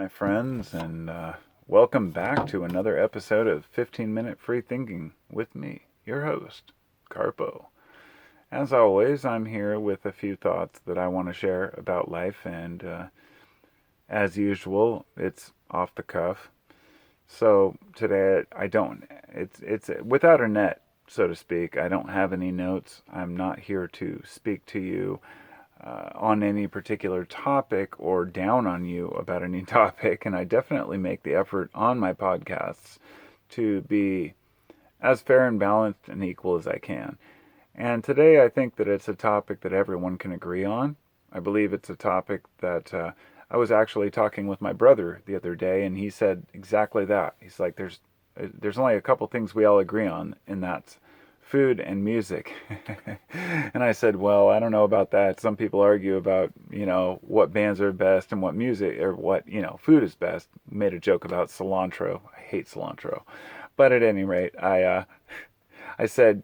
friends, and welcome back to another episode of 15 Minute Free Thinking with me, your host, Carpo. As always, I'm here with a few thoughts that I want to share about life, and as usual, it's off the cuff. So today I don't, it's without a net, so to speak. I don't have any notes. I'm not here to speak to you on any particular topic or down on you about any topic, and I definitely make the effort on my podcasts to be as fair and balanced and equal as I can. And today I think that it's a topic that everyone can agree on. I believe it's a topic that I was actually talking with my brother the other day, and he said exactly that. He's like, there's only a couple things we all agree on, and that's food and music. And I said, well, I don't know about that. Some people argue about, what bands are best and what music or what, food is best. Made a joke about cilantro. I hate cilantro. But at any rate, I said,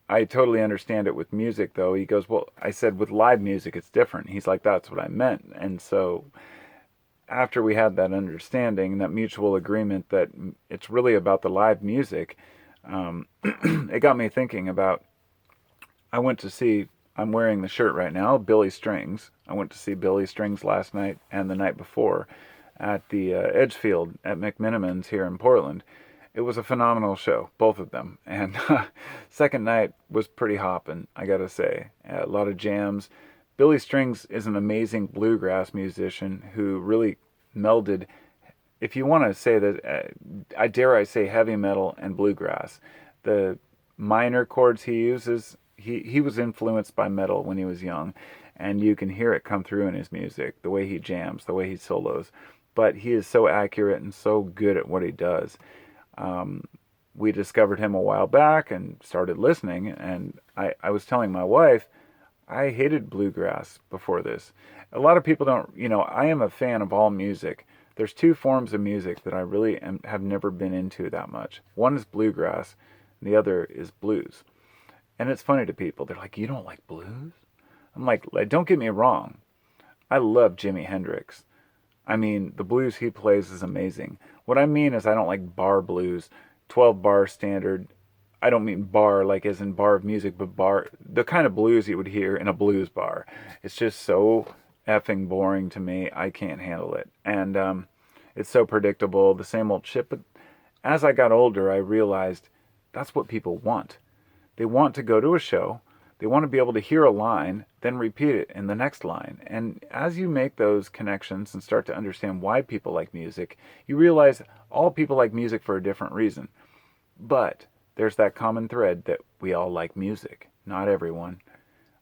I totally understand it with music though. He goes, well, I said with live music, it's different. He's like, that's what I meant. And so after we had that understanding, that mutual agreement that it's really about the live music, it got me thinking about, I'm wearing the shirt right now, Billy Strings. I went to see Billy Strings last night and the night before at the Edgefield at McMenamins here in Portland. It was a phenomenal show, both of them. And second night was pretty hopping, I gotta say. A lot of jams. Billy Strings is an amazing bluegrass musician who really melded, if you want to say that, I dare I say heavy metal and bluegrass. The minor chords he uses, he was influenced by metal when he was young, and you can hear it come through in his music, the way he jams, the way he solos. But he is so accurate and so good at what he does. We discovered him a while back and started listening, and I was telling my wife, I hated bluegrass before this. A lot of people don't, I am a fan of all music. There's two forms of music that I really have never been into that much. One is bluegrass, and the other is blues. And it's funny to people. They're like, you don't like blues? I'm like, don't get me wrong. I love Jimi Hendrix. I mean, the blues he plays is amazing. What I mean is I don't like bar blues, 12 bar standard. I don't mean bar like as in bar of music, but bar, the kind of blues you would hear in a blues bar. It's just so effing boring to me. I can't handle it. And it's so predictable, the same old shit. But as I got older, I realized that's what people want. They want to go to a show. They want to be able to hear a line, then repeat it in the next line. And as you make those connections and start to understand why people like music, you realize all people like music for a different reason. But there's that common thread that we all like music. Not everyone.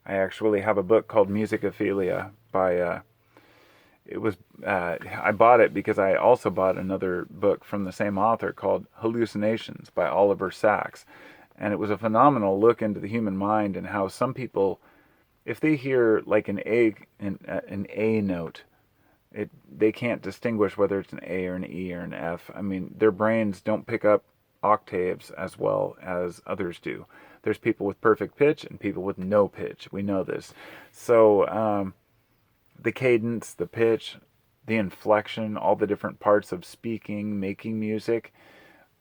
I actually have a book called Musicophilia by, I bought it because I also bought another book from the same author called Hallucinations by Oliver Sacks. And it was a phenomenal look into the human mind and how some people, if they hear like an A note, they can't distinguish whether it's an A or an E or an F. I mean, their brains don't pick up octaves as well as others do. There's people with perfect pitch and people with no pitch. We know this. So the cadence, the pitch, the inflection, all the different parts of speaking, making music,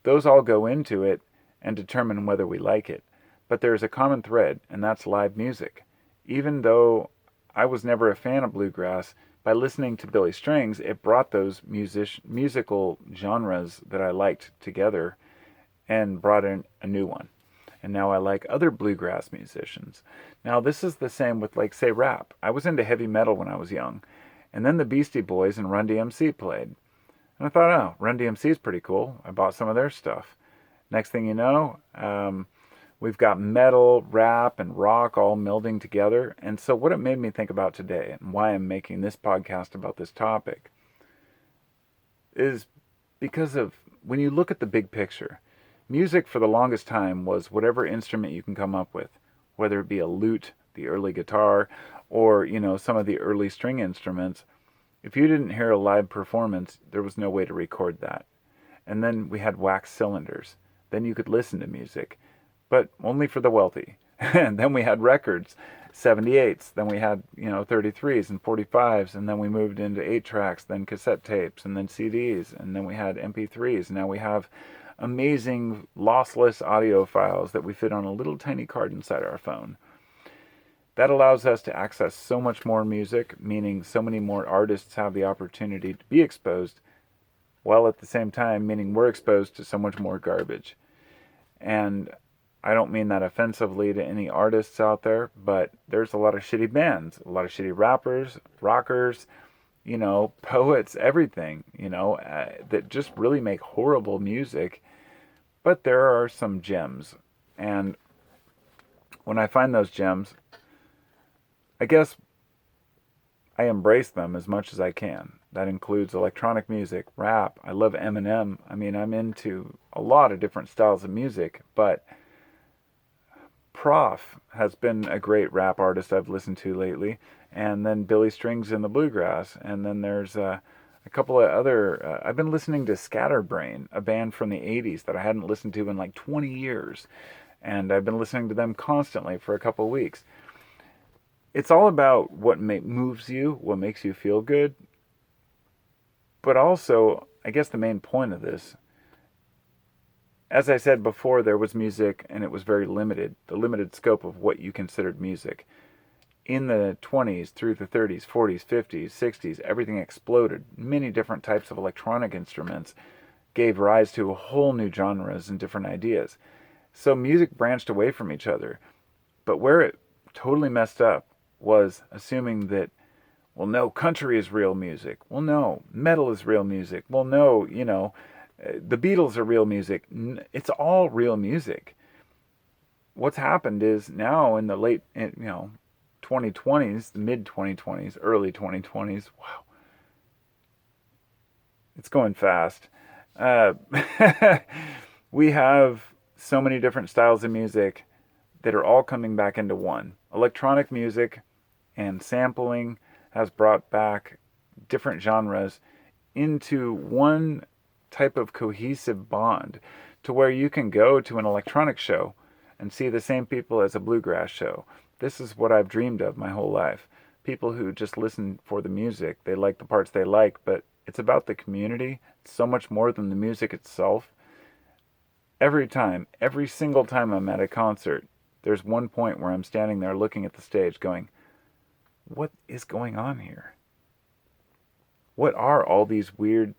those all go into it and determine whether we like it. But there's a common thread, and that's live music. Even though I was never a fan of bluegrass, by listening to Billy Strings, it brought those musical genres that I liked together and brought in a new one. And now I like other bluegrass musicians. Now this is the same with, like, say, rap. I was into heavy metal when I was young, and then the Beastie Boys and Run DMC played. And I thought, oh, Run DMC is pretty cool. I bought some of their stuff. Next thing you know, we've got metal, rap, and rock all melding together. And so what it made me think about today and why I'm making this podcast about this topic is because of when you look at the big picture, music for the longest time was whatever instrument you can come up with, whether it be a lute, the early guitar, or, some of the early string instruments. If you didn't hear a live performance, there was no way to record that. And then we had wax cylinders. Then you could listen to music, but only for the wealthy. And then we had records. 78s, then we had, 33s and 45s, and then we moved into 8 tracks, then cassette tapes, and then CDs, and then we had MP3s. Now we have amazing lossless audio files that we fit on a little tiny card inside our phone. That allows us to access so much more music, meaning so many more artists have the opportunity to be exposed, while at the same time, meaning we're exposed to so much more garbage. And I don't mean that offensively to any artists out there, but there's a lot of shitty bands, a lot of shitty rappers, rockers, poets, everything, that just really make horrible music. But there are some gems. And when I find those gems, I guess I embrace them as much as I can. That includes electronic music, rap. I love Eminem. I mean, I'm into a lot of different styles of music, but Prof has been a great rap artist I've listened to lately. And then Billy Strings in the Bluegrass. And then there's a couple of other... I've been listening to Scatterbrain, a band from the 80s that I hadn't listened to in like 20 years. And I've been listening to them constantly for a couple of weeks. It's all about what moves you, what makes you feel good. But also, I guess the main point of this, as I said before, there was music and it was very limited, the limited scope of what you considered music. In the 20s through the 30s, 40s, 50s, 60s, everything exploded. Many different types of electronic instruments gave rise to a whole new genres and different ideas. So music branched away from each other. But where it totally messed up was assuming that, well, no, country is real music. Well, no, metal is real music. Well, no, the Beatles are real music. It's all real music. What's happened is now in the late, 2020s, the mid-2020s, early 2020s, wow, it's going fast. We have so many different styles of music that are all coming back into one. Electronic music and sampling has brought back different genres into one type of cohesive bond to where you can go to an electronic show and see the same people as a bluegrass show. This is what I've dreamed of my whole life. People who just listen for the music. They like the parts they like, but it's about the community. It's so much more than the music itself. Every single time I'm at a concert, there's one point where I'm standing there looking at the stage going, what is going on here? What are all these weird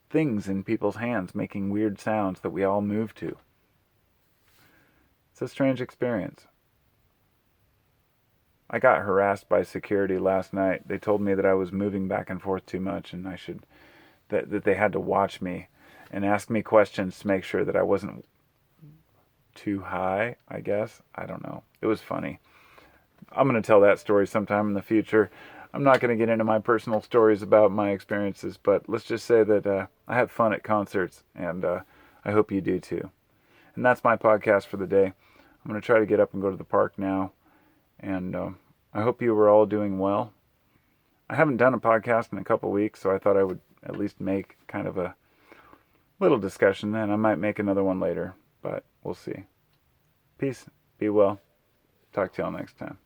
things in people's hands making weird sounds that we all move to? It's a strange experience. I got harassed by security last night. They told me that I was moving back and forth too much and that they had to watch me and ask me questions to make sure that I wasn't too high, I guess. I don't know. It was funny. I'm going to tell that story sometime in the future. I'm not going to get into my personal stories about my experiences, but let's just say that I have fun at concerts, and I hope you do too. And that's my podcast for the day. I'm going to try to get up and go to the park now, and I hope you were all doing well. I haven't done a podcast in a couple weeks, so I thought I would at least make kind of a little discussion, and I might make another one later, but we'll see. Peace. Be well. Talk to y'all next time.